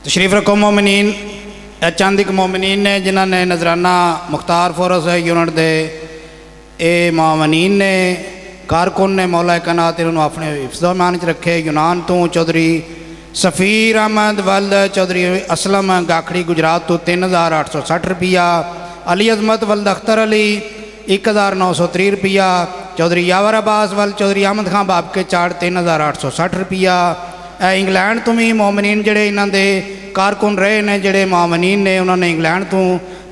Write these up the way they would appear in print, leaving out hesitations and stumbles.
تشریف رکھو مومنین، چند ایک مومنین نے جنہوں نے نظرانہ مختار فورس یونٹ دے اے مومنین نے کارکن نے مولا کائنات انہوں اپنے حفظ و امان چ رکھے۔ یونان تو چودھری سفیر احمد ولد چودھری اسلم گاکھڑی گجرات تو 3860 روپیہ، علی عظمت ولد اختر علی 1930 روپیہ، چودھری یاور عباس ولد چودھری احمد خان باب کے چاڑ 3860 روپیہ۔ انگلینڈ تو بھی مومنین جڑے انہوں دے کارکن رہے نے، جڑے مومنین نے انہوں نے انگلینڈ تو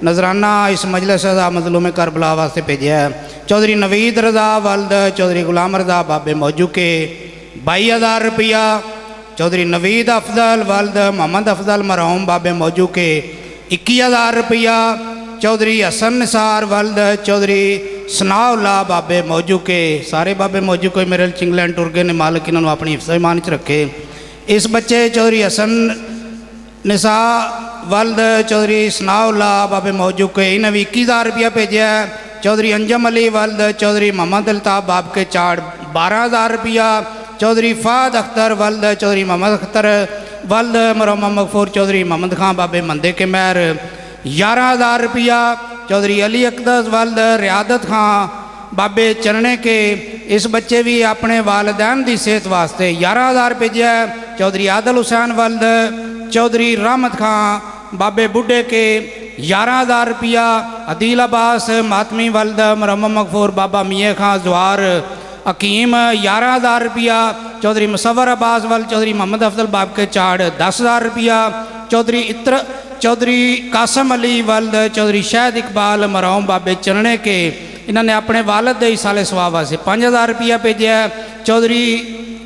نظرانہ اس مجلس رضا مظلوم کربلا واسطے بھیجا ہے۔ چودھری نوید رضا ولد چودھری غلام رضا بابے موجو کے 22,000 روپیہ، چودھری نوید افضل ولد محمد افضل مرحوم بابے موجو کے 21,000 روپیہ، چودھری حسن نثار ولد چودھری ثناء اللہ بابے موجو کے، سارے بابے موجو کو میرے انگلینڈ ٹر گئے نے، مالک انہوں نے اپنی حفظ و ایمان چ رکھے۔ اس بچے چودھری حسن نساء ولد چودھری ثناء اللہ بابے موجو کے انہیں بھی 21,000 روپیہ بھیجا ہے۔ چودھری انجم علی ولد چودھری محمد الطاف باب کے چاڑ 12,000 روپیہ، چودھری فہد اختر ولد چودھری محمد اختر ولد مرحوم مغفور چودھری محمد خان بابے مندے کے مہر 11,000 روپیہ، چودھری علی اقدس ولد ریادت خان بابے چرنے کے اس بچے بھی اپنے والدین دی صحت واسطے 11,000 بھیجا ہے۔ چودھری عادل حسین ولد چودھری رحمت خان بابے بڈھے کے 11,000 روپیہ، عدیل عباس ماتمی ولد مرحوم مغفور بابا میاں خان زوار حکیم 11,000 روپیہ، چودھری مصور عباس ولد چودھری محمد افضل باب کے چاڑ 10,000 روپیہ، چودھری قاسم علی ولد چودھری شہد اقبال مرحوم بابے چرنے کے انہوں نے اپنے والد دے سال ثواب سے 5,000 روپیہ بھیجا ہے۔ چودھری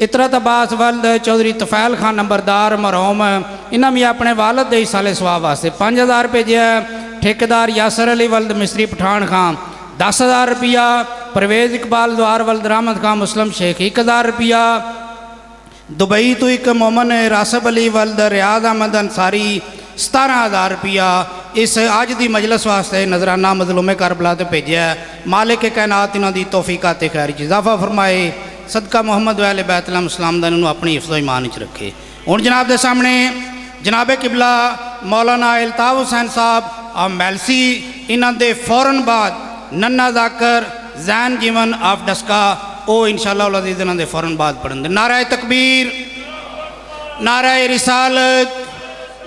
اطرت عباس ولد چودھری طفیل خان نمبردار مرحوم انہوں نے اپنے والد دے سال ثواب سے 5,000 بھیجا ہے۔ ٹھیکیدار یاسر علی ولد مصری پٹھان خان 10,000 روپیہ، پرویز اقبال زوار ولد رحمت خان مسلم شیخ 1,000 روپیہ، دبئی تو ایک مومن راسب علی ولد ریاض احمد انصاری 17,000 روپیہ اس آج دی مجلس واسطے نظرانہ مظلوم کربلا تے بھیجا ہے۔ مالک کائنات انہوں دی توفیقات خیر اضافہ فرمائے، صدقہ محمد و اہل بیت علیہ السلام دا انہوں اپنی حفظ و ایمان وچ رکھے۔ ہن جناب دے سامنے جناب قبلہ مولانا الطاف حسین صاحب میلسی انہوں دے فوراً بعد ننا ذاکر زین جیون آف ڈسکا او انشاءاللہ العزیز انہوں دے فوراً بعد پڑھن دے۔ نعرہ تکبیر، نعرہ رسالت،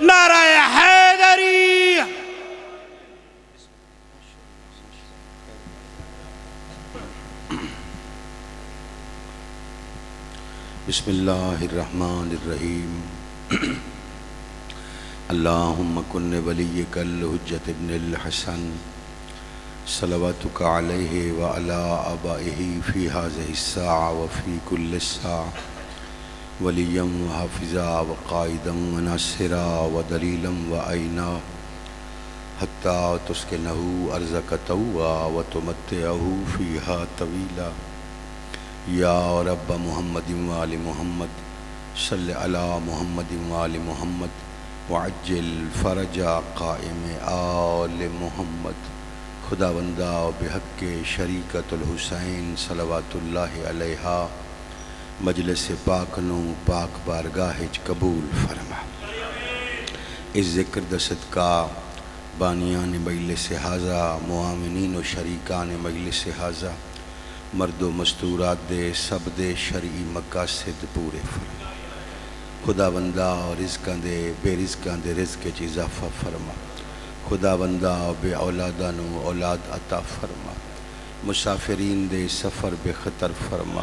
نعرہ حیدری۔ بسم اللہ الرحمن الرحیم۔ اللہم کن ولیک الحجت ابن الحسن صلواتک علیہ وعلا آبائہ فی هذه الساعة وفی کل الساعة ولیا وحافظا وقائدا وناصرا ودلیلا وعینا حتی تسکنہ ارضک طوعا وتمتعہ فیہا طویلا یا رب محمد وآل محمد صلی علی محمد وآل محمد وعجل فرج قائم آل محمد۔ خداوندہ بحق شریکت الحسین صلوات اللہ علیہ مجلس پاک نو پاک بارگاہ قبول فرما۔ اس ذکر دست کا بانیان مجلس حاضہ معاونین و شریکان مجلس حاضہ مرد و مستورات دے سب دے شرعی مقاصد پورے فرما۔ خداوندہ رزقاں دے بے رزقاں دے رزق چ اضافہ فرما۔ خداوندہ بے اولادانو اولاد عطا فرما۔ مسافرین دے سفر بے خطر فرما۔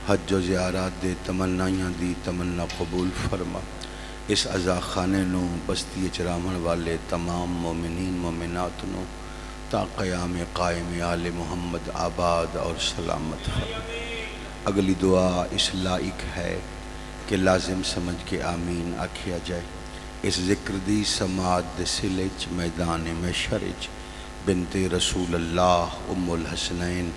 حج و زیارات دے تمنائیاں دی تمنا قبول فرما۔ اس عزا خانے نو بستی چرامن والے تمام مومنین مومنات نو تا قیام قائم آل محمد آباد اور سلامت فرما۔ اگلی دعا اس لائق ہے کہ لازم سمجھ کے آمین آکھیا جائے۔ اس ذکر دی سماعت دے سلج میدان محشرج بنت رسول اللہ ام الحسنین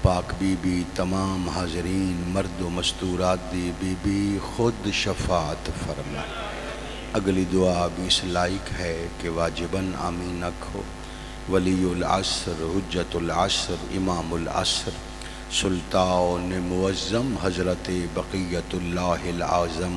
پاک بی بی تمام حاضرین مرد و مستورات دی بی بی خود شفاعت فرما۔ اگلی دعا بھی اس لائق ہے کہ واجباً آمین آکھو۔ ولی العصر حجت العصر امام العصر سلطان معظم حضرت بقیت اللہ العظم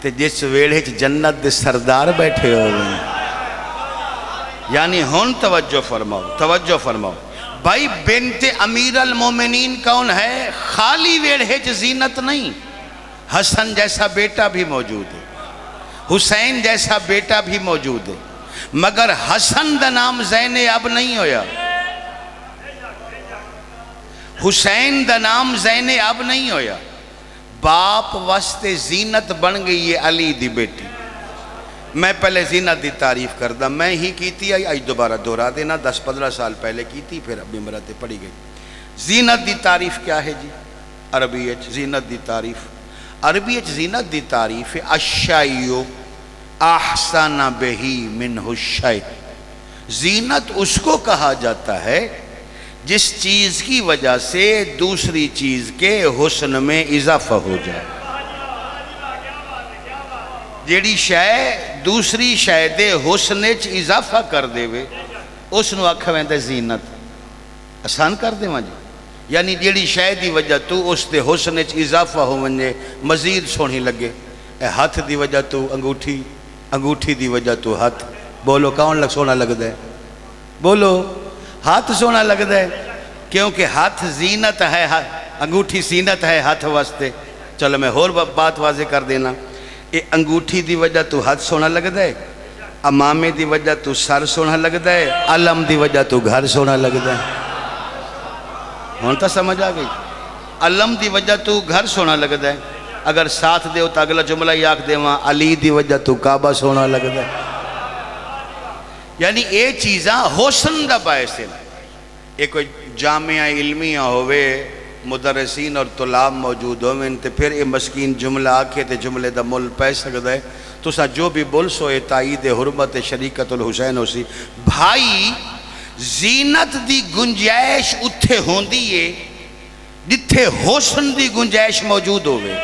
تے جس ویڑے جنت دے سردار بیٹھے ہوئے ہیں. یعنی ہن توجہ فرماؤ بھائی بنت امیر المومنین کون ہے؟ خالی ویڑے زینت نہیں، حسن جیسا بیٹا بھی موجود ہے، حسین جیسا بیٹا بھی موجود ہے، مگر حسن دا نام زین اب نہیں ہویا، حسین دا نام زین اب نہیں ہویا. باپ واسطے زینت بن گئی ہے علی دی بیٹی. میں پہلے زینت دی تعریف کردہ، میں ہی کیتی آئی دوبارہ دہرا دینا، 10-15 سال پہلے کیتی، پھر ابھی مرتے پڑھی گئی. زینت دی تعریف کیا ہے جی؟ عربیت زینت دی تعریف الشیء احسن بہی منہ الشیء. زینت اس کو کہا جاتا ہے جس چیز کی وجہ سے دوسری چیز کے حسن میں اضافہ ہو جائے. جیڑی شے دوسری شے دے حسن چ اضافہ کر دے وے اس نو آکھا ویندے زینت. آسان کر دے جی، یعنی جیڑی شے دی وجہ تو اس دے حسن چ اضافہ ہو ونجے، مزید سونی لگے. اے ہاتھ دی وجہ تو انگوٹھی، انگوٹھی دی وجہ تو ہاتھ. بولو کون لگ سونا لگ دے؟ بولو ہاتھ سونا لگ دے، کیونکہ ہاتھ زینت ہے، انگوٹھی زینت ہے ہاتھ واسطے. چلو میں اور بات واضح کر دینا. اے انگوٹھی دی وجہ تو ہاتھ سونا لگ دے، امامے دی وجہ تو سر سونا لگ دے، علم دی وجہ تو گھر سونا لگ دے. ہونتا سمجھ آ گئی؟ علم دی وجہ تو گھر سونا لگ دے. اگر ساتھ دے تو اگلا جملہ یاک دے وہاں علی دی وجہ تو کعبہ سونا لگ دے. یعنی اے چیزاں حسن دا باعث ہے. ایک کوئی جامعہ علمیہ ہوئے، مدرسین اور طلاب موجود ہوئے، تے پھر اے مسکین جملہ آکھے تے جملے دا مل پہ سکتا ہے. تو سا جو بھی بول سو اے تائید حرمت شریکت الحسین ہو سی. بھائی زینت دی گنجائش اتھے ہوندی ہے جتھے حسن دی گنجائش موجود ہوئے.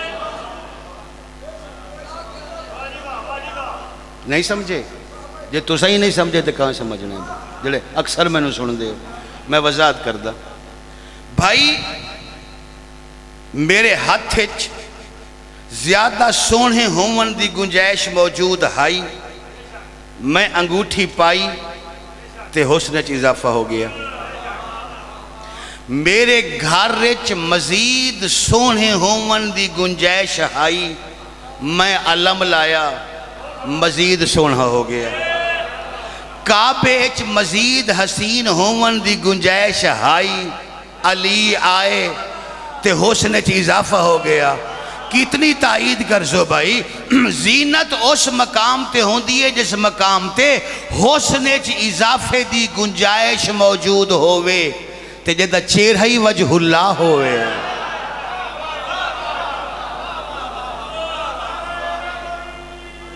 نہیں سمجھے؟ جے تو صحیح نہیں سمجھے تو کہاں سمجھنے جڑے اکثر میں نے سن دے. میں وضاحت کردہ. بھائی میرے ہاتھ زیادہ سونے ہومن دی گنجائش موجود ہائی، میں انگوٹھی پائی تے حسن چ اضافہ ہو گیا. میرے گھر وچ مزید سونے ہومن دی گنجائش آئی، میں علم لایا، مزید سونا ہو گیا. کعبے وچ مزید حسین ہومن دی گنجائش آئی، علی آئے تے حسن چ اضافہ ہو گیا. کتنی تائید کر سو بھائی. زینت اس مقام تے ہوندی ہے جس مقام تے حسن چ اضافے دی گنجائش موجود ہوئے تے جدہ چہرہ ہی وجہ اللہ ہوئے.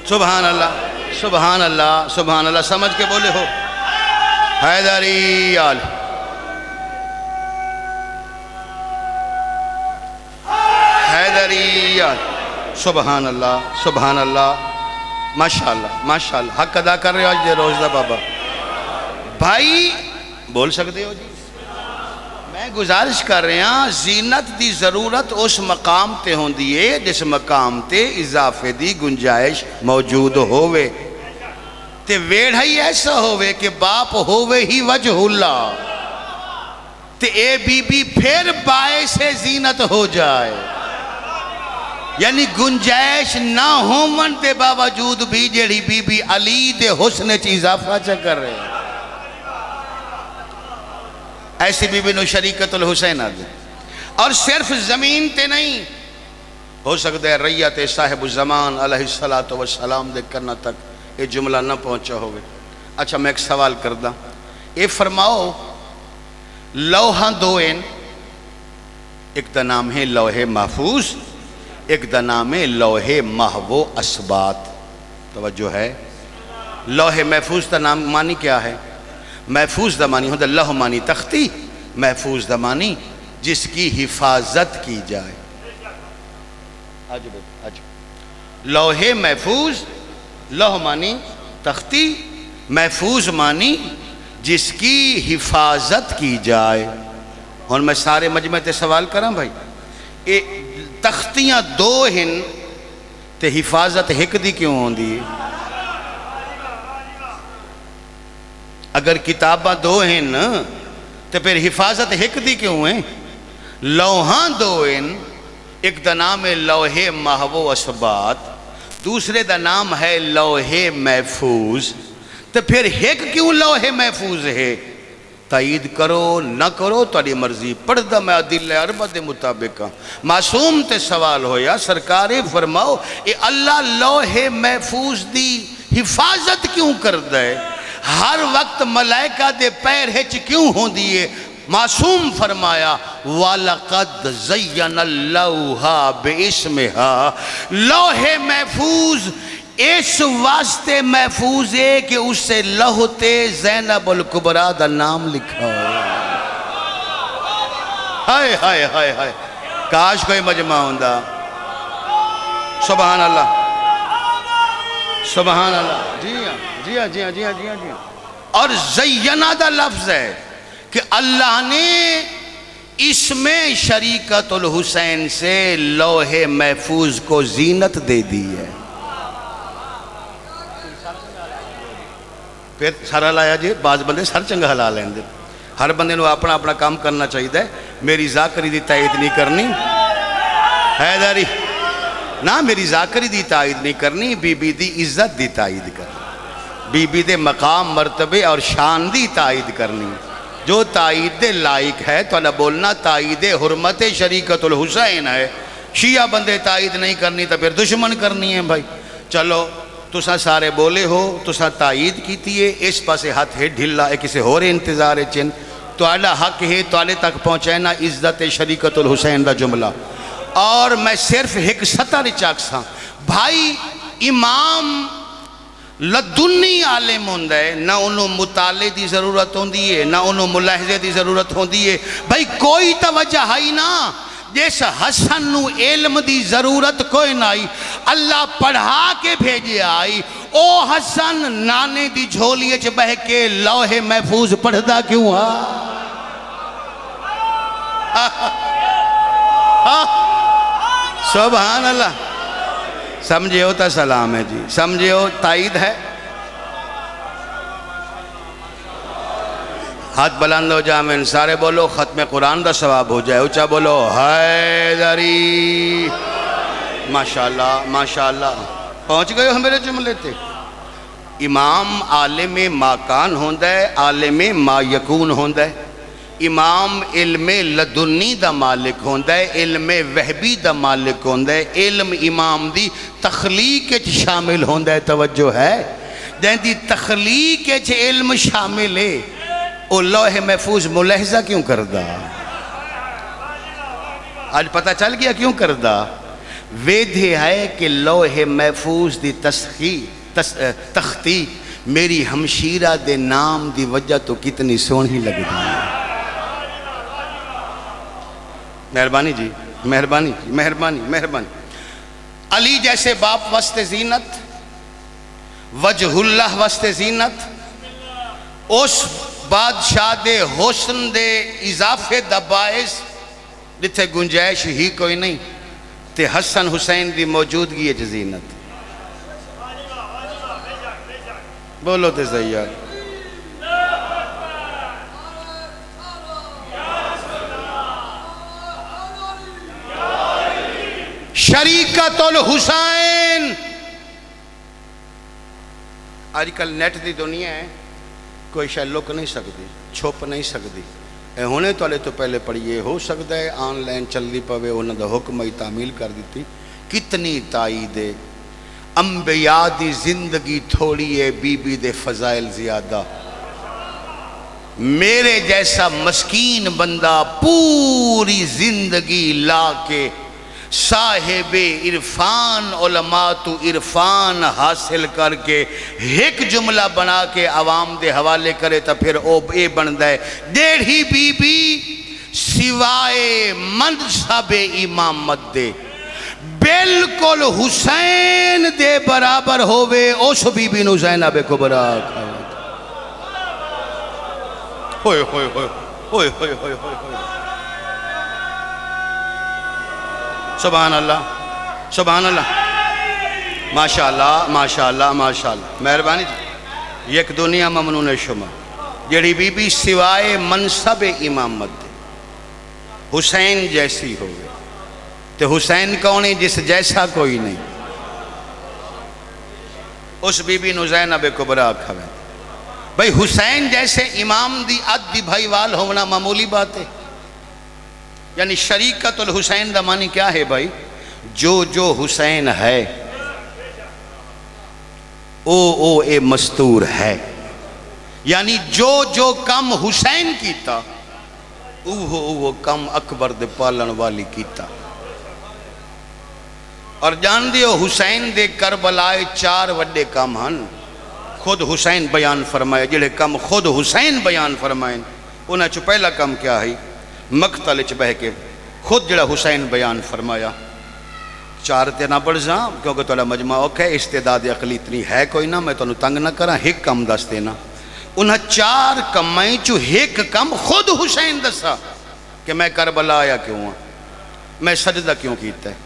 سبحان اللہ، سبحان اللہ، سبحان اللہ. سمجھ کے بولے ہو؟ حیدری آل، حیدری آل. سبحان اللہ، سبحان اللہ، ماشاءاللہ ماشاءاللہ. حق ادا کر رہے ہو آج دے روزدہ بابا. بھائی بول سکتے ہو جی؟ میں گزارش کر رہے ہیں، زینت دی ضرورت اس مقام تے ہوندی ہے جس مقام تے اضافے دی گنجائش موجود ہوئے تے ویڑھا ہی ایسا ہوئے کہ باپ ہوئے ہی وجہ اللہ تے اے بی بی پھر باعث زینت ہو جائے. یعنی گنجائش نہ ہومن تے باوجود بھی جیڑی بی بی علی دے حسن چ اضافہ چا کر رہے ہیں. ایسی بی بی نو شریکت الحسین آدھے. اور صرف زمین تے نہیں ہو سکتا ہے ریت صاحب الزمان علیہ السلام دے کرنا تک یہ جملہ نہ پہنچا ہوئے. اچھا میں ایک سوال کردہ. اے فرماؤ لوحاں دو ہیں، ایک دا نام ہے لوح محفوظ، ایک دا نام ہے لوح محو اسبات. توجہ ہے؟ لوح محفوظ دا نام معنی کیا ہے؟ محفوظ دا معنی ہوتا لوح معنی تختی، محفوظ دا معنی جس کی حفاظت کی جائے. لوح محفوظ، لوح معنی تختی، محفوظ معنی جس کی حفاظت کی جائے. اور میں سارے مجمع تے سوال کراں بھائی. تختیاں دو ہیں، تے حفاظت ایک دی کیوں ہوندی ہے؟ اگر کتاباں دو ہیں تو پھر حفاظت ایک دی کیوں ہیں؟ لوہاں دو ہیں، ایک دا نام ہے لوح محو اسبات، دوسرے دا نام ہے لوح محفوظ، تو پھر ایک کیوں لوح محفوظ ہے؟ تائید کرو نہ کرو تاری مرضی، پڑھ دا میں عدل اربع دے مطابق معصوم تے سوال ہویا سرکار فرماؤ اے اللہ لوح محفوظ دی حفاظت کیوں کر دے؟ ہر وقت ملائکہ دے پیر ہچ کیوں ہوں دیئے؟ معصوم فرمایا وَلَقَدْ زَيَّنَ اللَّوْحَ بِإِسْمِهَا، لوح محفوظ اس واسطے محفوظ ہے کہ اس سے لوحتے زینب الکبریٰ دا نام لکھا ہو۔ ہائے ہائے ہائے ہائے، کاش کوئی مجمع ہوندہ۔ سبحان اللہ سبحان اللہ، جی ہاں جی ہاں جی ہاں جی ہاں جی ہاں جی ہاں۔ اور زینہ دا لفظ ہے کہ اللہ نے اس میں شریکت الحسین سے لوح محفوظ کو زینت دے دی ہے۔ پھر سارا لایا جی، بعض بندے سر چنگا ہلا لیں دے، ہر بندے نو اپنا اپنا کام کرنا چاہیے ہے۔ میری ذاکری دی تائید نہیں کرنی حیداری، نہ میری ذاکری دی تائید نہیں کرنی، بی بی دی عزت دی تائید کرنی، بی بی دے مقام مرتبے اور شان دی تائید کرنی۔ جو تائید دے لائق ہے تو نہ بولنا تائید حرمت شریکت الحسین ہے۔ شیعہ بندے تائید نہیں کرنی تو پھر دشمن کرنی ہے بھائی۔ چلو تسا سارے بولے ہو، تسا تائید کیتی ہے، اس پاسے ہاتھ ہے ڈھلا ہے، کسے ہو رہے انتظار چن تو اعلیٰ حق ہے تو اعلیٰ تک پہنچائنا عزت شریکت الحسین دا جملہ۔ اور میں صرف ایک سطر چاکساں بھائی، امام لدنی عالم ہوندہ ہے، نہ انہوں مطالعے دی ضرورت ہوندی ہے، نہ انہوں ملاحظے دی ضرورت ہوندی ہے بھائی، کوئی توجہ ہے نا۔ جیس حسن نو علم دی ضرورت کوئی نائی، اللہ پڑھا کے بھیجے آئی، او حسن نانے دی جھولیے چھ بہ کے لوح محفوظ پڑھدا کیوں سبحان اللہ۔ سمجھے ہوتا سلام ہے جی، سمجھے ہو تائید ہے۔ ہاتھ بلند ہو جامن، سارے بولو ختم قرآن دا ثواب ہو جائے، اچھا بولو حیدری۔ ماشاءاللہ ماشاءاللہ، پہنچ گئے ہو میرے جملے تے۔ امام عالم ما کان ہوندہ ہے، عالم ما یکون ہوندہ ہے۔ امام علم لدنی دا مالک ہوندہ ہے، علم وحبی دا مالک ہوندہ ہے، علم امام دی تخلیق اچھ شامل ہوندہ ہے۔ توجہ ہے جن دی تخلیق اچھ علم شامل ہے، او لوح محفوظ ملاحظہ کیوں کردہ؟ آج پتہ چل گیا کیوں کردہ؟ ویدھے ہے کہ لوح محفوظ دی تختی میری ہمشیرہ دے نام دی وجہ تو کتنی سونی لگ دی ہے۔ مہربانی جی، مہربانی جی، مہربانی مہربانی۔ علی جیسے باپ وسط زینت، وجہ اللہ وسط زینت، اس بادشاہ دے حسن دے اضافے دا باعث جتھے گنجائش ہی کوئی نہیں تے حسن حسین دی موجودگی ہے زینت۔ بولو تے زیاد شریکت الحسین۔ آج کل نیٹ دی دنیا ہے، کوئی شاید لک نہیں سکتی، چھپ نہیں سکتی۔ اے ہونے تو علیہ تو پہلے پڑھئے، ہو سکتا ہے آن لائن چل دی پوے، انہوں دا حکم ہی تعمیل کر دیتی۔ کتنی تائید ہے، انبیاء دی زندگی تھوڑی ہے، بی بی دے فضائل زیادہ۔ میرے جیسا مسکین بندہ پوری زندگی لا کے صاحب عرفان علماء تو عرفان حاصل کر کے ایک جملہ بنا کے عوام دے حوالے کرے تو پھر او اے بن دے ڈیڑھی بی بی سوائے منصب امامت دے بالکل حسین دے برابر ہووے اس بی بی نو زینب کبریٰ ہوئے ہوئے ہوئے ہوئے ہوئے ہوئے ہوئے۔ سبحان اللہ سبحان اللہ ماشاءاللہ ماشاءاللہ ماشاءاللہ مہربانی جی یک دنیا ممنون شما جڑی بی بی سوائے منصب امامت دے حسین جیسی ہوئے تو حسین کون ہے جس جیسا کوئی نہیں اس بی بی نو زینب کبریٰ کھوے بھئی حسین جیسے امام دی عدی بھائی وال ہونا معمولی بات ہے یعنی شریکت الحسین دا معنی کیا ہے بھائی جو حسین ہے او اے مستور ہے یعنی جو کم حسین کیتا وہ کم اکبر دے پالن والی کیتا اور جان دیو حسین دے کربلائے 4 وڈے کم ہن خود حسین بیان فرمائے جڑے کم خود حسین بیان فرمائیں انہاں چو پہلا کم کیا ہے مقتل چ بہ کے خود جڑا حسین بیان فرمایا 4 تے نہ پڑھ جاں کیونکہ تولا مجمع اوکے استعداد عقلی اتنی ہے کوئی نہ میں تو تنگ نہ کراں ایک کم دس دینا انہاں 4 کمائیں چو ایک کم خود حسین دسا کہ میں کربلا آیا کیوں ہوں میں سجدہ کیوں کیتا ہے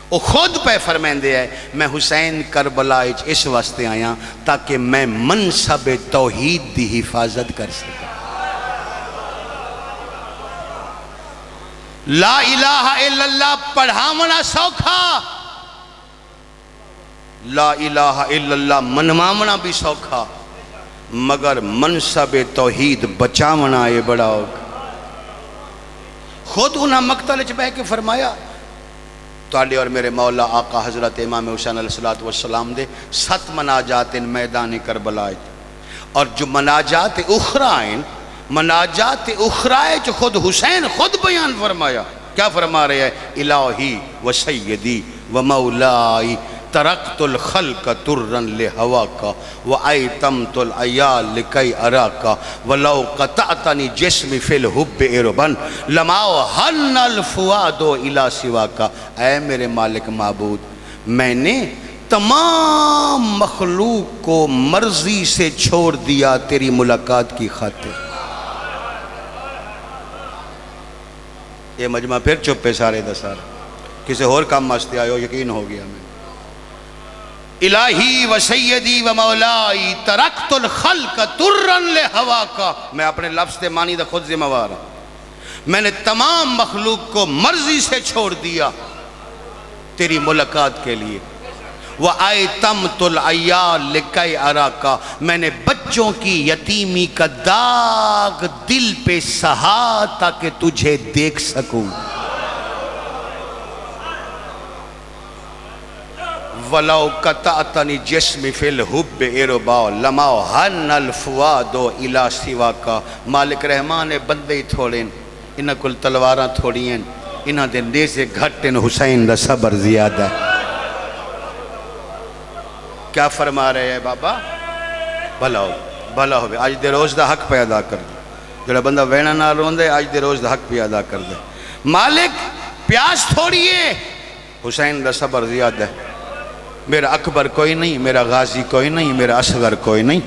وہ خود پہ فرمائیں دے ہے میں حسین کربلا اس واسطے آیا تاکہ میں منصب توحید دی حفاظت کر سکا لا الہ الا اللہ پڑھامنا سوکھا لا الہ الا اللہ منوامنا بھی سوکھا مگر منصب توحید بچامنا یہ بڑا ہوگا خود انہاں مقتل چ بہ کے فرمایا تواڈے اور میرے مولا آقا حضرت امام حسین علیہ السلام دے 7 مناجات میدان کربلا اور جو مناجات اخرائیں مناجات اخرائے جو خود حسین خود بیان فرمایا کیا فرما رہے ہیں الہی و سیدی و مولائی ترقت الخلق ترن لہواکا و ایتمت العیال لکی اراکا ولو قطعتنی جسمی فی الحب اربن لماو ہن الفوادو الہ سواکا اے میرے مالک معبود میں نے تمام مخلوق کو مرضی سے چھوڑ دیا تیری ملاقات کی خاطر یہ مجمع پھر چپ پہ سارے دسار کسی اور کام ماستے آئے ہو یقین ہو گیا میں الہی و سیدی و مولائی ترکت الخلق ترن لہواکا میں اپنے لفظ دے معنی دا خود ذمہ وار ہوں میں نے تمام مخلوق کو مرضی سے چھوڑ دیا تیری ملاقات کے لیے وَآیْتَمْتُ الْعَيَّالِ لِكَيْ أَرَاكَ میں نے بچوں کی یتیمی کا داغ دل پہ سہا تاکہ تجھے دیکھ سکوں وَلَوْ قَطَعْتَنِي جِسْمِ فِي الْحُبِّ إِرْبَاءُ لَمَا هَنَّ الْفُوَادُ إِلَى سِوَاكَ مالک رحمان بندے تھوڑیں انہاں کل تلواراں تھوڑیں انہاں دے نیزے گھٹیں حسین دا صبر زیادہ ہے کیا فرما رہے ہیں بابا بھلا ہو آج دے روز دا حق پہ ادا کر دے جڑا بندہ وینا نہ رون دے آج دے روز دا حق پہ ادا کر دے مالک پیاس تھوڑیے حسین دا صبر زیادہ ہے میرا اکبر کوئی نہیں میرا غازی کوئی نہیں میرا اصغر کوئی نہیں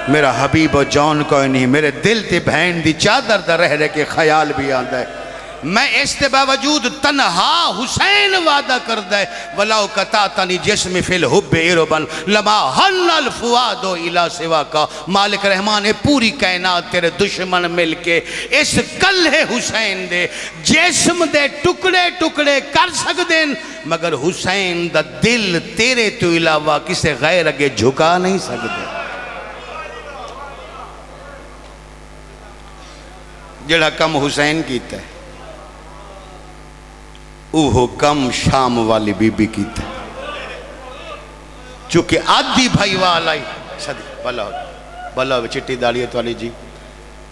میرا حبیب و جان کوئی نہیں میرے دل تے بہن دی چادر دا رہ کے خیال بھی آندہ ہے میں اس کے باوجود تنہا حسین وعدہ کردہ ہے وَلَوْ قَطَعْتَنِي جِسْمِ فِي الْحُبِّ إِرْبًا لَمَا هَنَّ الْفُوَادُ إِلَى سِوَاكَ مالک رحمان پوری کائنات تیرے دشمن مل کے اس کلہ حسین دے جسم دے ٹکڑے ٹکڑے کر سکدیں مگر حسین دا دل تیرے تو علاوہ کسے غیر اگے جھکا نہیں سکدے جڑا کم حسین کیتا ہے اوہو کم شام والی بی بی کی تھا چونکہ آدھی بھائی والا ہی صدق بھلا ہو چٹی داڑی ہے توالی جی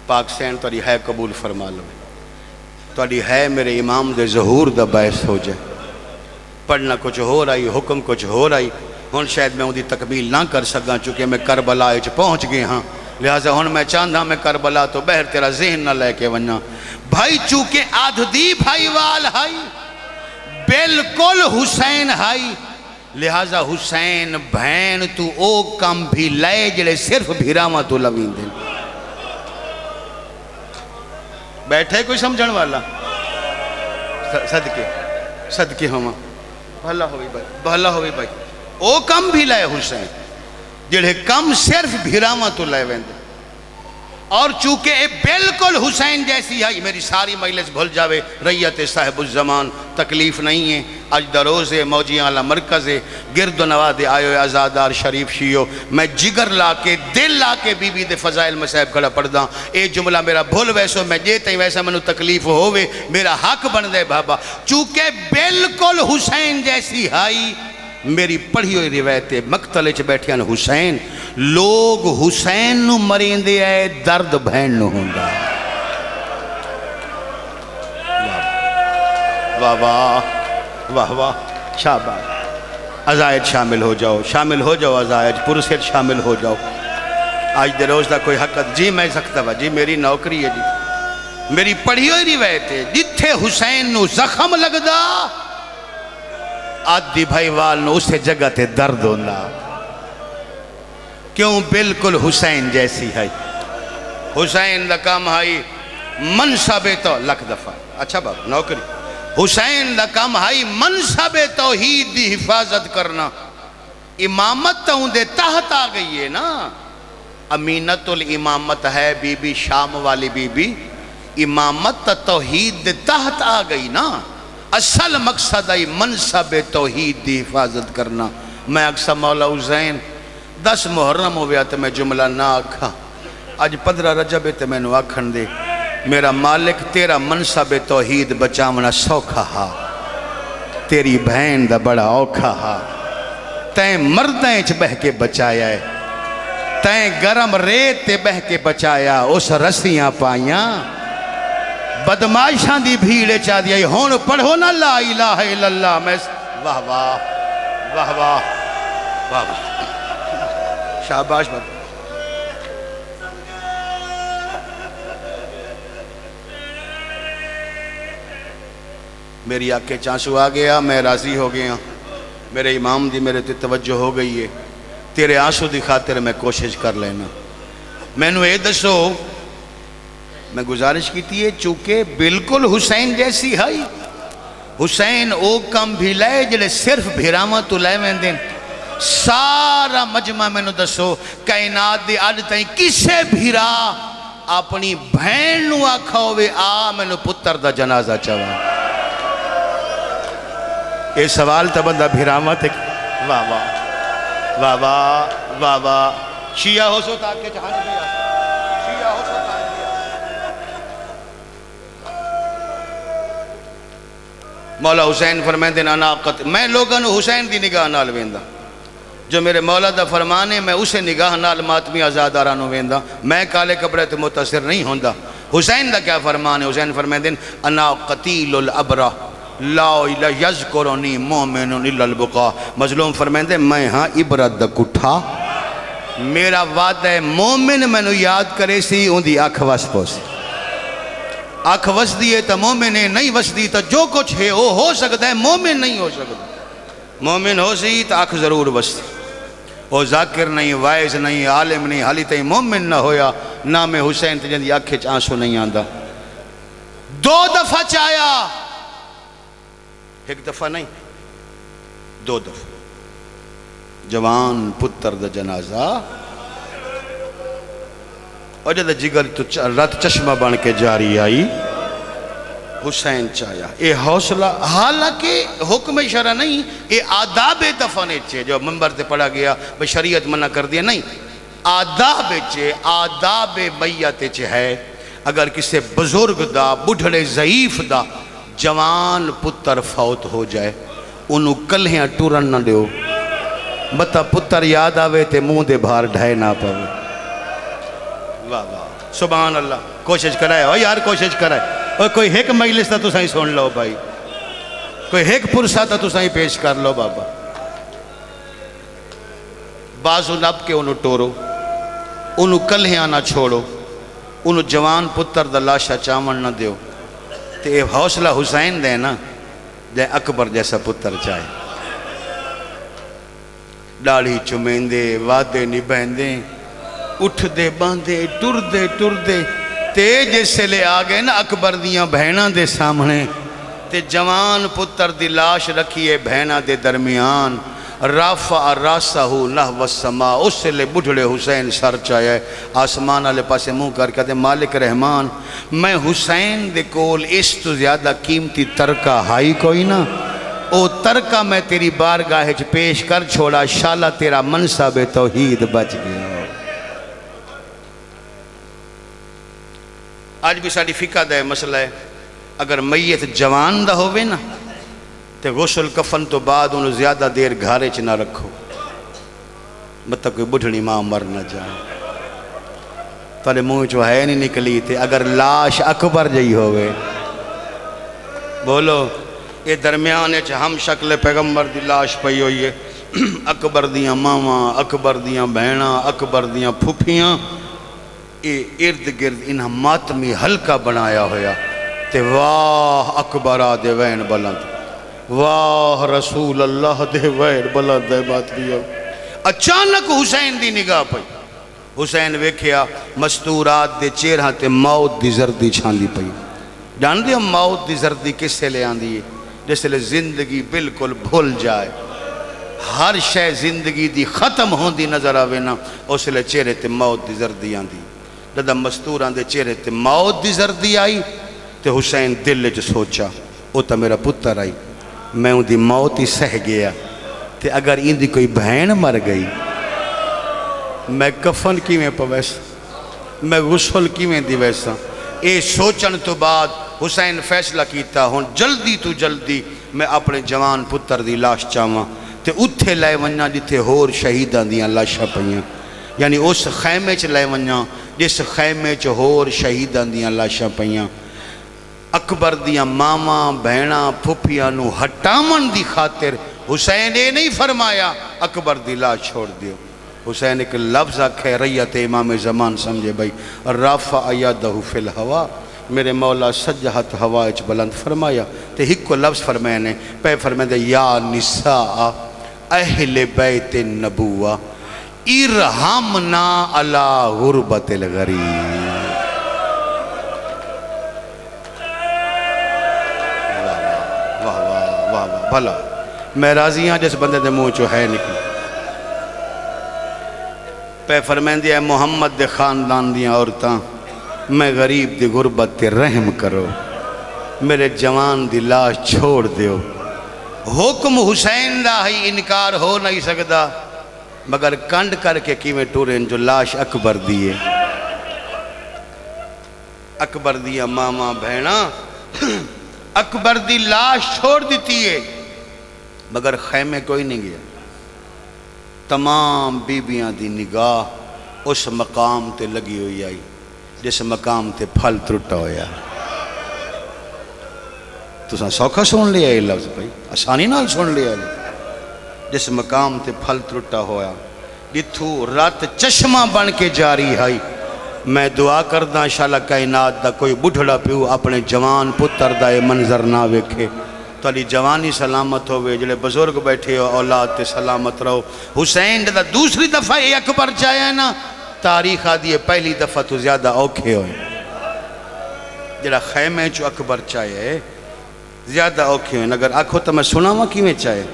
پاک سین توالی ہے قبول فرما لو توالی ہے میرے امام دے ظہور دا باعث ہو جائے پڑھنا کچھ ہو رہی حکم کچھ ہو رہی ہون شاید میں اندھی تکمیل نہ کر سکا چونکہ میں کربلا پہنچ گئے ہاں لہٰذا ہون میں چاندھا میں کربلا تو بہر تیرا ذہن نہ لے کے وننا بھائی چونکہ آدھی بھائی وال ہائی بالکل حسین ہائی لہذا حسین بہن تو او کم بھی لائے جڑے صرف بھیراما تو لوین دیں بیٹھے کوئی سمجھن والا صدقے ہما بھلا ہوئی بھائی او کم بھی لائے حسین جڑے کم صرف بھیراواں تو لائے ویندے اور چونکہ اے بالکل حسین جیسی ہے میری ساری مجلس بھول جاوے ریت صاحب الزمان تکلیف نہیں ہے اج دروز ہے موجیاں والا مرکز ہے گرد و نواد آئے آزادار شریف شیو میں جگر لا کے دل لا کے بی بی دے فضائل مسائب کھڑا پڑھ دا اے جملہ میرا بھول ویسو میں جیتے ہی ویسا منو تکلیف ہووے میرا حق بن دے بابا چونکہ بالکل حسین جیسی ہائی میری پڑھی ہوئی روایت مقتل چ بیٹھے ہیں حسین لوگ حسین نو مرین دے آئے درد بہن نو ہوندا واہ واہ واہ واہ شاباش عزائد شامل ہو جاؤ عزائد پرسر شامل ہو جاؤ آج دے روز دا کوئی حقت جی میں سکتا با جی میری نوکری ہے جی میری پڑھی ہوئی روایت ہے جتھے حسین نو زخم لگ دا آدھی بھائی وال نو اسے جگہ تے درد ہونا کیوں بالکل حسین جیسی ہے حسین دا کام ہے منصب تو لکھ دفعہ اچھا باب نوکری حسین دا کام ہے منصب توحید دی حفاظت کرنا امامت تو دے تحت آ گئی ہے نا امینت الامامت ہے بی بی شام والی بی بی امامت توحید دے تحت آ گئی نا اصل مقصد ہے منصب توحید دی حفاظت کرنا میں اکثر مولا حسین 10 محرم ہو گیا تو میں جملہ نہ آکھا آج 15 رجب تے میں نو آکھن دے میرا مالک تیرا منصب توحید بچامنا سوکھا ہا تیری بہن دا بڑا اوکھا ہا تین مردیں چ بہ کے بچایا ہے تین گرم ریت تے بہ کے بچایا اس رسیاں پائیاں بدماشاں دی بھیڑے چاہ دیا ہون پڑھو نا لا الہ الا اللہ میں واہ واہ واہ واہ واہ شاباش بات میری آنکھیں چانسو آ گیا میں راضی ہو گیا میرے امام دی میرے تے توجہ ہو گئی ہے تیرے آنسو دی خاطر میں کوشش کر لینا میں نو اے دسو میں گزارش کی تھی چونکہ بالکل حسین جیسی ہے حسین او کم بھی لائے جلے صرف بھیراواں تو لائے میں دیں سارا مجمع میں نو دسو کائنات دی آج تائیں کسے بھیرا اپنی بہن نو آکھا ہوئے آ میں نو پتر دا جنازہ چاہاں اے سوال تا بندہ بھیراواں تے واہ واہ واہ واہ واہ واہ شیعہ ہو سو تاکہ جہاں بھی شیعہ ہو سو مولا حسین فرمائیں دے نانا میں لوگاں نو حسین دی نگاہ نال ویندہ جو میرے مولا دا فرمانے میں اسے نگاہ نال ماتمی آزادارانو ویندہ میں کالے کپڑے تے متاثر نہیں ہوندہ حسین دا کیا فرمانے حسین فرمائیں دے انا قتیل الابرہ لا الہ یذکرنی مومن الا البقاء مظلوم فرمائیں دے میں ہاں عبرت دا کٹھا میرا وعدہ مومن میں نو یاد کرے سی ان دی آنکھ وس پوسی آنکھ وس دیئے تا مومن ہے نہیں وس دی تا جو کچھ ہے وہ ہو سکتا ہے مومن نہیں ہو سکتا مومن ہو سی تا آنکھ ضرور وس دی وہ ذاکر نہیں وائز نہیں عالم نہیں حالی تائی مومن نہ ہویا نام حسین تے جن آنکھ آنسو نہیں آندہ 2 دفعہ چاہیا 1 دفعہ نہیں 2 دفعہ جوان پتر دا جنازہ اور جدہ جگر تو رات چشمہ بن کے جاری آئی حسین چاہیا اے حوصلہ حالانکہ حکم شرع نہیں اے آداب دفنے چھے جو منبر تے پڑھا گیا شریعت منع کر دیا نہیں آداب چھے آداب میت چھے ہے اگر کسی بزرگ دا بڑھڑے ضعیف دا جوان پتر فوت ہو جائے انہوں کلہیاں ٹورن نہ دیو بتا پتر یاد آوے تے منہ دے بھار ڈھائے نہ پاوے واہ واہ سبحان اللہ کوشش کرائے او یار کوشش کرائے اور کوئی ایک مجلس تا تو سائیں سن لو بھائی کوئی ایک پرسا تا تو سائیں پیش کر لو بابا بازو نب کے انہوں ٹورو انہوں کلہیاں نہ چھوڑو انہوں جوان پتر دا لاشا چاون نہ دیو تے اے حوصلہ حسین دے نا جے اکبر جیسا پتر چاہے ڈاڑھی چمین دے وعدے نبھین دے اٹھ دے باندے ٹر دے تے جیسے لے آگئے نا اکبر دیاں بہناں دے سامنے تے جوان پتر دی لاش رکھیے بہناں دے درمیان رافع راسہ نحو السماء، اس سے لے بڑھڑے حسین سر چاہے آسمان والے پاسے منہ کر کہتے مالک رحمان میں حسین دے کول اس تو زیادہ قیمتی ترکہ ہائی کوئی نہ، او ترکہ میں تیری بارگاہ چ پیش کر چھوڑا، شالہ تیرا منصب توحید بچ گیا۔ آج بھی ساڑی فقہ دا مسئلہ ہے، اگر میت جوان دا ہوئے نا تے غسل کفن تو بعد انہوں زیادہ دیر گھارے چ نہ رکھو، مطلب کوئی بڑھڑی ماں مر نہ جائے۔ تولے منہ چو ہے نہیں نکلی تھے، اگر لاش اکبر جئی ہوئے بولو یہ درمیانے چ ہم شکل پیغمبر دی لاش پئی ہوئی ہے، اکبر دیاں ماما، اکبر دیاں بہناں، اکبر دیاں پھپھیاں، یہ ارد گرد انہاں ماتمی ہلکا بنایا ہویا تے واہ اکبرہ دے وین بلند، واہ رسول اللہ دے وین بلند دے ماتمی ہو۔ اچانک حسین دی نگاہ پئی، حسین ویکھیا مستورات دے چہرہ تے موت دی زردی چھاندی پئی۔ جان دی ہم موت دی زردی کس سے لے آندی ہے؟ جس لئے زندگی بالکل بھول جائے، ہر شے زندگی دی ختم ہوندی نظر آوے نا، اس لئے چہرے تے موت دی زردی آندی۔ جدہ مستوران دے چہرے تے موت دی زردی آئی تے حسین دل جو سوچا او تا میرا پتر آئی، میں ان دی موت ہی سہ گیا تے اگر ان دی کوئی بہن مر گئی میں کفن کی میں پویسا، میں غسل کی میں دی ویسا۔ اے سوچن تو بعد حسین فیصلہ کیتا ہون جلدی تو جلدی میں اپنے جوان پتر دی لاش چاہواں تے اتھے لائے ونیاں جتھے ہور شہیدان دیاں لاشاں پئیاں، یعنی اس خیمے چ لائے ونیاں جس خیمے چ ہور شہیدان دیاں لاشاں پئیاں۔ اکبر دیاں ماما بہناں پھپھیاں نو ہٹامن دی خاطر حسین نے نہیں فرمایا اکبر دی لاش چھوڑ دیو۔ حسین ایک لفظ آکھے ریت امام زمان سمجھے بھائی، رافع یدہ فی الہوا، میرے مولا سجہت ہوا اچ بلند فرمایا تے ہک کو لفظ فرمائے نے پہ فرمائے دے یا نساء اہل بیت النبوہ ارحمنا علی غربت الغریب۔ واہ واہ واہ واہ بھلا میں راضی ہاں جس بندے دے منہ چو ہے نکلی۔ پہ فرمائے دے محمد دے خاندان دیاں عورتاں میں غریب دی غربت تے رحم کرو، میرے جوان دی لاش چھوڑ دیو۔ حکم حسین دا ہی انکار ہو نہیں سکتا، مگر کنڈ کر کے کیویں ٹوریں جو لاش اکبر دیئے، اکبر دیا ماما بہنا اکبر دی لاش چھوڑ دیتی ہے، مگر خیمے کوئی نہیں گیا۔ تمام بیبیاں دی نگاہ اس مقام تے لگی ہوئی آئی جس مقام تے پھل ترٹا ہویا۔ تو سوکھا سن لیا یہ لفظ بھائی، آسانی نال سن لیا جس مقام تے پھل ترٹا ہویا، جتھو رات چشمہ بن کے جاری ہے۔ میں دعا کردہ انشاءاللہ کائنات دا کوئی بڑھڑا پیو اپنے جوان پتر دا یہ منظر نہ ویکھے، تو علی جوانی سلامت ہوئے، جلے بزرگ بیٹھے ہو اولاد تے سلامت رہو۔ حسین دا دوسری دفعہ یہ اکبر چاہے نا، تاریخ آدھی ہے پہلی دفعہ تو زیادہ اوکھے ہوئے، جڑا خیمے چو اکبر چاہے زیادہ اوکھے ہوئے۔ اگر آنکھو تو میں سنا ہوا کی میں چاہے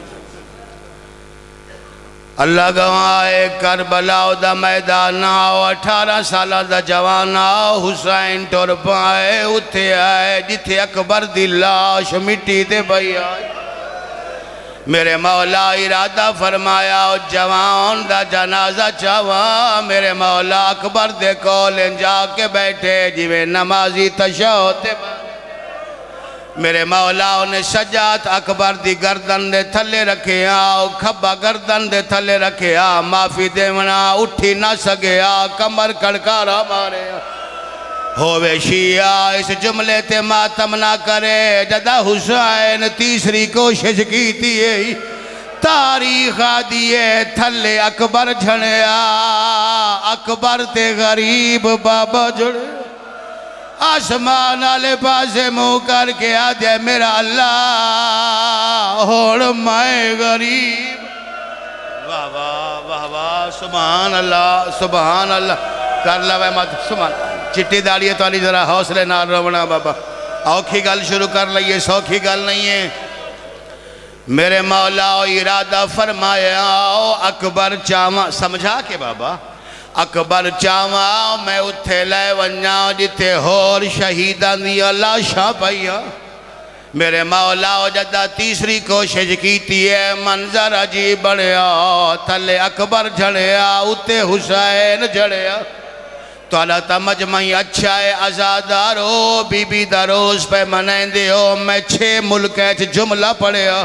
اللہ گواہ کربلا دا میدان آؤ، 18 سالہ دا جوان آؤ، حسین ٹور پائے اتھے آئے جتھے اکبر دی لاش مٹی دے بھائی آئے۔ میرے مولا ارادہ فرمایا جوان دا جنازہ چاہواں، میرے مولا اکبر دے کولیں جا کے بیٹھے جویں نمازی تشہد بھائی۔ میرے مولا انہیں سجات اکبر دی گردن دے تھلے رکھے آؤ، کھبا گردن دے تھلے رکھے آؤ، معافی دیونا اٹھی نہ سگے آؤ، کمر کڑکارا مارے آؤ۔ ہووے شیعہ اس جملے تے ماتم نہ کرے، جدہ حسین تیسری کوشش کی تھی، تاریخ دیئے تھلے اکبر جھنے آؤ، اکبر تے غریب بابا جھڑے، آسمان آلے پاسے منہ کر کے آدھے میرا اللہ ہوڑ میں غریب۔ واہ واہ واہ واہ سبحان اللہ سبحان اللہ، کر لوے مت سبحان۔ چٹی داڑی ہے تو علی ذرا حوصلے نہ رونا بابا، اوکھی گل شروع کر لئیے، سوکھی گل نہیں ہے۔ میرے مولا ارادہ فرمایا اکبر چاواں سمجھا کے بابا اکبر چاواں میں اتھے لے ونجاں جتے ہور شہیدان دیا لاشاں پائیا میرے مولا جدہ تیسری کوشش کیتی ہے منظر عجیب بڑھیا تھلے اکبر جھڑیا اتے حسین جھڑیا تو اللہ تا مجمعی اچھا ہے ازادارو بی بی دروز پہ منائیں دے ہو میں 6 ملک ہے جملہ پڑھیا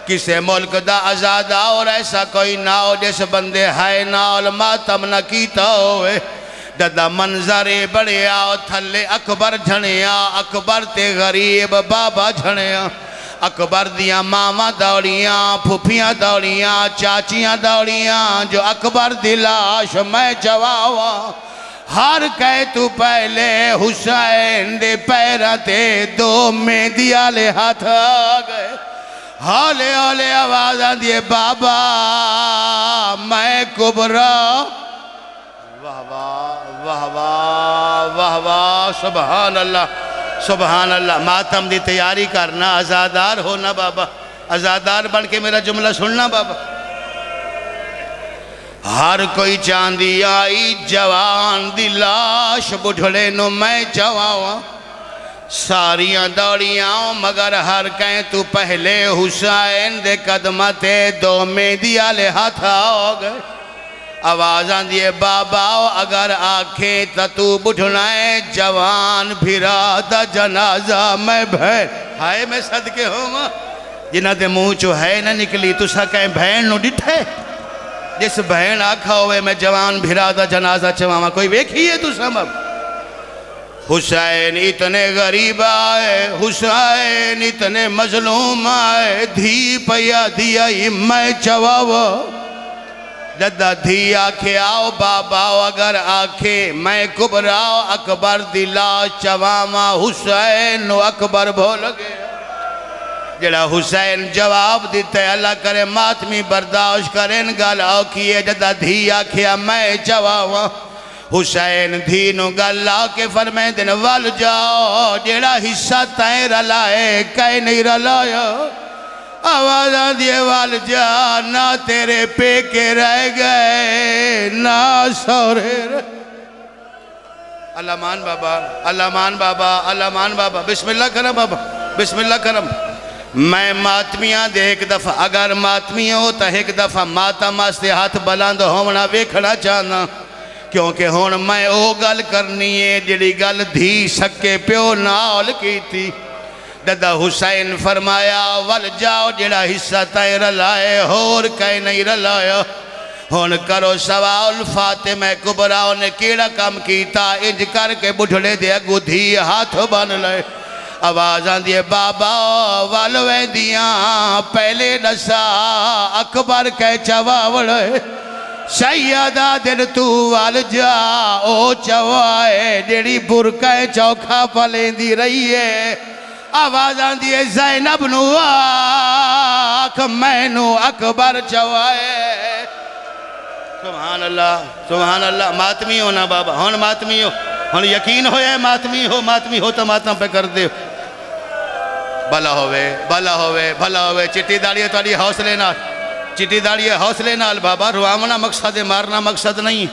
کسے ملک دا ازادہ اور ایسا کوئی نہ ہو جس بندے ہائے نال ماتم نہ کیتا ہوئے دادا منظر بڑھیا تھلے اکبر جھڑیا اکبر تے غریب بابا جھڑیا اکبر دیاں ماما دوڑیاں پھوپیاں دوڑیاں چاچیاں دوڑیاں جو اکبر دلاش میں جواوا ہر کہے تو پہلے حسین دے پیرہ تے 2 مہندی آلے ہاتھ آگئے ہولے ہولے آوازاں دیے بابا میں کبرا واہ واہ واہ واہ واہ واہ سبحان اللہ ماتم دی تیاری کرنا ازادار ہونا بابا ازادار بن کے میرا جملہ سننا بابا ہر کوئی چاندی آئی جوان دی لاش بڑھڑے نو میں جواواں ساریاں دوڑیاں مگر ہر کہیں تو پہلے حسین دے قدمتے 2 مہندی آلے ہاتھ آ گئے آوازاں دیے بابا اگر آنکھیں تو بڑھنائے جوان بھیرا دا جنازہ میں بھین ہائے میں صدقے ہوں ماں جنہ دے منہ چو ہے نہ نکلی تو سا کہیں بھین نو ڈٹھے جس بہن آکھا ہوئے میں جوان بھیرا دا جنازہ چواما کوئی ویکھی ہے تو سمب حسین اتنے غریب آئے حسین اتنے مظلوم آئے دھی پیا دیا میں چواوا جدہ دھی آکھے آؤ بابا اگر آکھے میں کبراؤ اکبر دلا چواما حسین اکبر بھول گیا جڑا حسین جواب دیتے اللہ کرے ماتمی برداشت کریں گالاؤ کیے جدہ دھی آکھیا میں چواوا حسین دھی نو گالاؤ کے فرمائیں دن وال جاؤ جڑا حصہ تائیں رلائے کہیں نہیں رلایا آوازاں دیے وال جا نہ تیرے پے کے رہ گئے نہ سورے اللہ مان بابا اللہ مان بابا اللہ مان بابا بسم اللہ کرم بابا بسم اللہ کرم میں ماتمیاں دے ایک دفعہ اگر ماتمیاں ہوتا ایک دفعہ ماتم آستے ہاتھ بلند ہونا ویکھنا چاہنا کیونکہ ہون میں او گل کرنی ہے جڑی گل دھی سکے پیو نال کی تھی دادا حسین فرمایا ول جاؤ جڑا حصہ تائیں رلائے ہور کہیں نہیں رلایا ہون کرو سوال فاطمہ کبرا نے کیڑا کم کیتا انج کر کے بڑھڑے دے اگو دھی ہاتھ بن لائے آوازاں دیے بابا والویں دیاں پہلے نسا اکبر کے چواوڑے سیدہ دل تو وال جا او چوائے جڑی برکہ چوکھا پلیں دی رہی ہے آوازاں دیے زینب نو آکھ میں نو اکبر چوائے سبحان اللہ ماتمی ہونا بابا ہون ماتمی ہو ہون یقین ہوئے ماتمی ہو تو ماتم پہ کر دے بھلا ہوئے چٹی داڑیے توڑی حوصلے نال چٹی داڑیے حوصلے نال بابا روامنا مقصد مارنا مقصد نہیں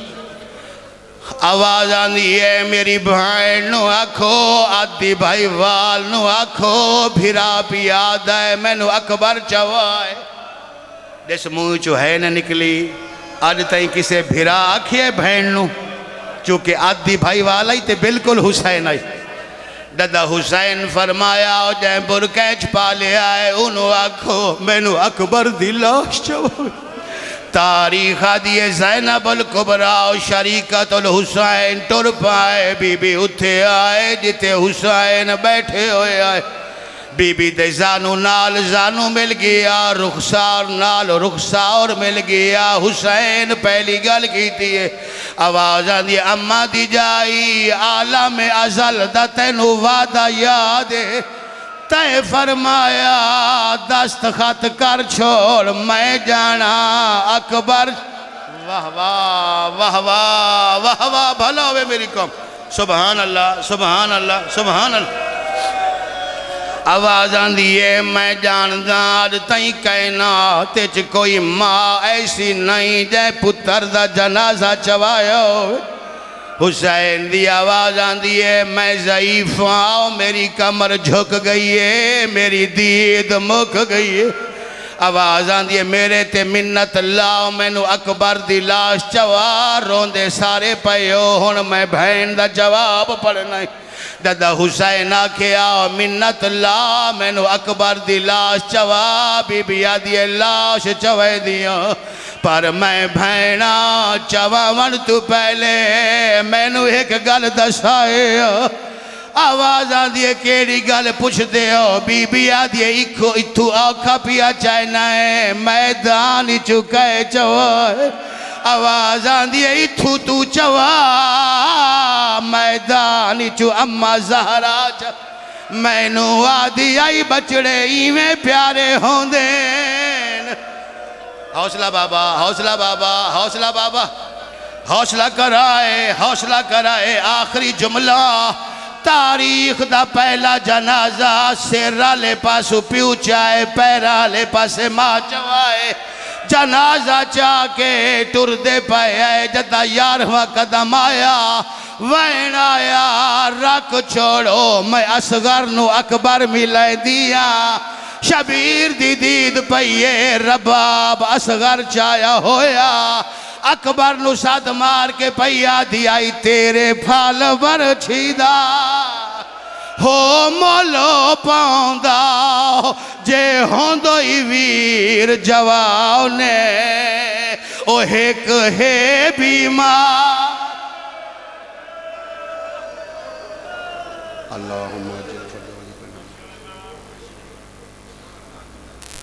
آواز آندھی ہے میری بھائن نو آکھو آدھی بھائی وال نو آکھو بھیرا پیاد ہے میں نو اکبر چوائے جس منہ چو ہے نہ نکلی آج تائیں کسے بھیرا آکھیے بھائن نو چونکہ آدھی بھائی والا ہی تے بالکل حسین آئی دادا حسین فرمایا جائیں برکیچ پالے آئے انہوں آکھو میں نو اکبر دلاش چوائے تاریخ دیئے زینب الکبرا شریکت الحسین ٹر پائے بی بی اتھے آئے جتے حسین بیٹھے ہوئے آئے بی بی دے زانو نال زانو مل گیا رخسار نال رخسار مل گیا حسین پہلی گل کی تیئے آوازاں دی اممہ دی جائی عالم ازل دا تینو وعدہ یادے تے فرمایا دست خط کر چھوڑ میں جانا اکبر واہ واہ واہ واہ واہ واہ بھلا ہوئے میری قوم سبحان اللہ سبحان اللہ سبحان اللہ آواز آندیے میں جاندار تائیں کائنات چ کوئی ماں ایسی نہیں جے پتر دا جنازہ چوائیو حسین دی آواز آندیے میں ضعیف ہوں میری کمر جھک گئی ہے میری دید مک گئی ہے آواز آندیے میرے تے منت لاؤ مینو اکبر دی لاش چوار روندے سارے پیو ہن میں بہن دا جواب پڑھنا دادا حسین آکھیا منت لا مینو اکبر دی لاش چوا بی بی آدھی لاش چوے دیا پر میں بھینا چوا من تو پہلے مینو ایک گل دسائے آواز آدھیے کیڑی گل پوچھ دے ہو بی بی آدھیے اتھو آکھا پیا چاہنا ہے میدان چکے چوائے آواز آندیے اتھو تو چوا میدانی چو اما زہرا چا میں نو آدھی آئی بچڑے ایویں پیارے ہوں دین حوصلہ بابا حوصلہ بابا حوصلہ بابا حوصلہ کرائے آخری جملہ تاریخ دا پہلا جنازہ سیرہ لے پاسو پیو چائے پیرہ لے پاسے ماں چوائے جنازہ چاہ کے ٹر دے پائے جدہ یارہواں قدم آیا وین آیا رکھ چھوڑو میں اصغر نو اکبر ملے دیا شبیر دی دید پئیے رباب اصغر چایا ہویا اکبر نو ساتھ مار کے پئیا دیائی تیرے پھال بر چھیدہ ہو مولو پاؤندہ جے ہوندوئی ویر جواؤ نے او ایک ہے بیمار اللہم